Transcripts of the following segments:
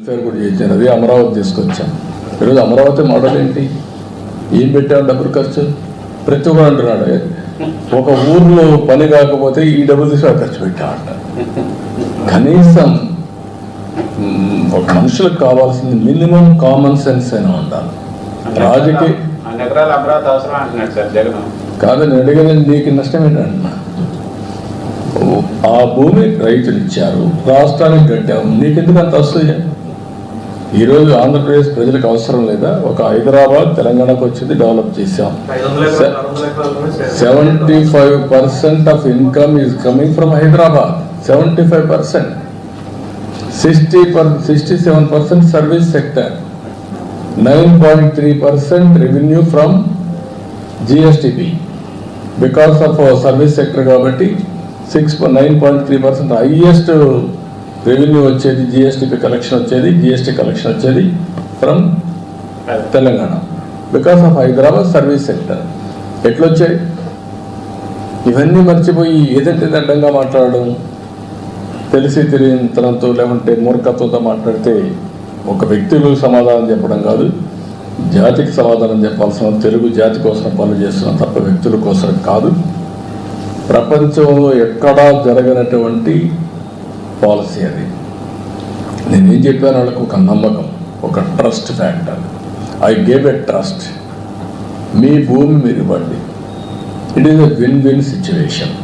Fair కూడా చేశాను, అది అమరావతి తీసుకొచ్చాం. ఈరోజు అమరావతి మోడల్ ఏంటి? ఏం పెట్టాము డబ్బులు ఖర్చు? ప్రతి ఒక్కరు అంటున్నాడు, ఒక ఊర్లో పని కాకపోతే ఈ డబ్బులు తీసి ఖర్చు పెట్టామంట. కనీసం ఒక మనుషులకు కావాల్సింది మినిమం కామన్ సెన్స్ అయినా ఉండాలి. రాజకీయ కాదని అడిగిన నీకు నష్టం ఏంటంటున్నా? ఆ భూమి రైతులు ఇచ్చారు, రాష్ట్రానికి కట్టాము, నీకెందుకు అంత వస్తుంది? ఈరోజు ఆంధ్రప్రదేశ్ ప్రజలకు అవసరం లేదా? ఒక హైదరాబాద్ తెలంగాణకు వచ్చింది, డెవలప్ చేశాం. 75% of income is coming from Hyderabad. 75%. 67% service sector. 9.3% revenue from GSTP because of service sector. కాబట్టి 9.3% హైయెస్ట్ రెవెన్యూ వచ్చేది, జిఎస్టిపి కలెక్షన్ వచ్చేది, జిఎస్టి కలెక్షన్ వచ్చేది from Telangana because of Hyderabad service sector. ఎట్లొచ్చాయి? ఇవన్నీ మర్చిపోయి ఏదంటే అడ్డంగా మాట్లాడడం, తెలిసి తెలియనితనంతో లేకుంటే మూర్ఖత్వంతో మాట్లాడితే ఒక వ్యక్తులకు సమాధానం చెప్పడం కాదు, జాతికి సమాధానం చెప్పాల్సిన తెలుగు జాతి కోసం పనులు చేస్తున్నాం తప్ప వ్యక్తుల కోసం కాదు. ప్రపంచంలో ఎక్కడా జరగనటువంటి పాలసీ అది. నేనేం చెప్పాను వాళ్ళకు? ఒక నమ్మకం, ఒక trust factor. I gave a trust. మీ భూమి మీరు ఇవ్వండి. It is a win win situation.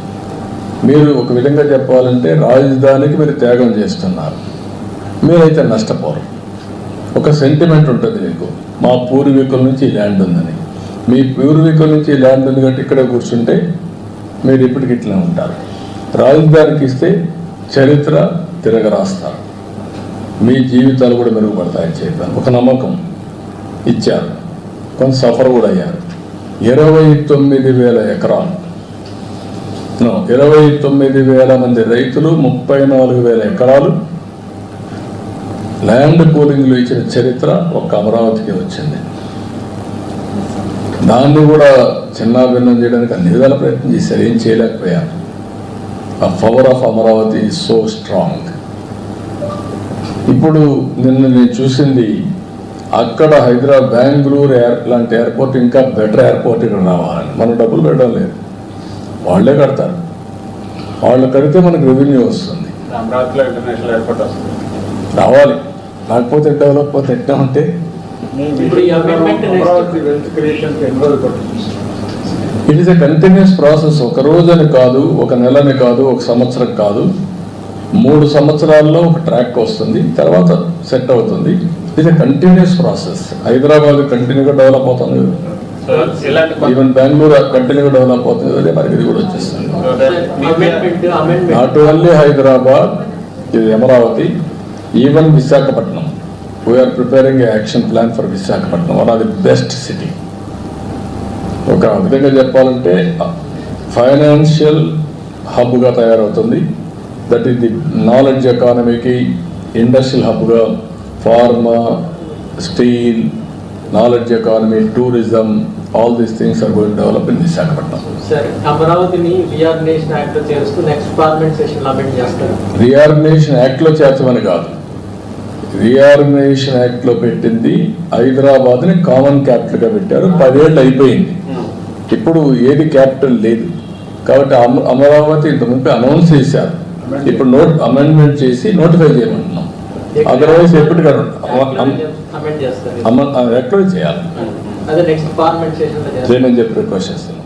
మీరు ఒక విధంగా చెప్పాలంటే రాజధానికి మీరు త్యాగం చేస్తున్నారు, మీరైతే నష్టపోరు. ఒక సెంటిమెంట్ ఉంటుంది మీకు, మా పూర్వీకుల నుంచి ఈ ల్యాండ్ ఉందని. మీ పూర్వీకుల నుంచి ఈ ల్యాండ్ ఉంది కాబట్టి ఇక్కడే కూర్చుంటే మీరు ఇప్పటికి ఇట్లా ఉంటారు. రాజధానికి ఇస్తే చరిత్ర తిరగరాస్తారు, మీ జీవితాలు కూడా మెరుగుపడతాయని చెప్పాను. ఒక నమ్మకం ఇచ్చారు, కొంత సఫర్ కూడా అయ్యారు. 29,000 ఎకరాలు, 29,000 మంది రైతులు, 34,000 ఎకరాలు ల్యాండ్ పూలింగ్లు ఇచ్చిన చరిత్ర ఒక్క అమరావతికి వచ్చింది. దాన్ని కూడా చిన్నాభిన్నం చేయడానికి అన్ని విధాల ప్రయత్నం చేశారు, ఏం చేయలేకపోయారు. ఆ power of Amaravati is so strong. ఇప్పుడు నిన్న నేను చూసింది, అక్కడ హైదరాబాద్, బెంగళూరు లాంటి ఎయిర్పోర్ట్ ఇంకా బెటర్ ఎయిర్పోర్ట్ ఇక్కడ రావాలని. మనం డబ్బులు పెట్టడం లేదు, వాళ్ళే కడతారు. వాళ్ళు కడితే మనకు రెవెన్యూ వస్తుంది, రావాలి. లేకపోతే డెవలప్ పోతే ఎట్లా ఉంటే it is a continuous process. ఒక రోజని కాదు, ఒక నెలని కాదు, ఒక సంవత్సరం కాదు, 3 సంవత్సరాల్లో ఒక ట్రాక్ వస్తుంది, తర్వాత సెట్ అవుతుంది. It is a continuous process. Hyderabad కంటిన్యూగా డెవలప్ అవుతుంది, ఈవెన్ బెంగళూరు కంటిన్యూగా డెవలప్ అవుతుంది, అదే మనకి ఇది కూడా వచ్చేస్తుంది. నాట్ ఓన్లీ హైదరాబాద్, ఇది Amaravati, even Visakhapatnam. We are preparing a action plan for Visakhapatnam, one of the best city. ఒక విధంగా చెప్పాలంటే ఫైనాన్షియల్ హబ్గా తయారవుతుంది. దట్ ఈస్ ది నాలెడ్జ్ ఎకానమీకి ఇండస్ట్రియల్ హబ్గా, pharma, steel, knowledge economy, tourism, all these things are going to develop in Visakhapatnam. అమరావతిని reorganization act లో చేరుస్తూ నెక్స్ట్ పార్లమెంట్ సెషన్ అమెండ్ చేస్తారు. రీఆర్గనైజేషన్ యాక్ట్లో చేర్చమని కాదు, రీఆర్గనైజేషన్ యాక్ట్లో పెట్టింది హైదరాబాద్ని కామన్ క్యాపిటల్గా పెట్టారు. 10 ఏళ్ళు అయిపోయింది, ఇప్పుడు ఏది క్యాపిటల్ లేదు. కాబట్టి అమరావతి ఇంతకుముందు అనౌన్స్ చేశారు, ఇప్పుడు అమెండ్మెంట్ చేసి నోటిఫై చేయమంటున్నాం. అదర్వైజ్ ఎప్పటికీ ఎక్కడ చేయాలి చేయమని చెప్పి రిక్వెస్ట్ చేస్తున్నాం.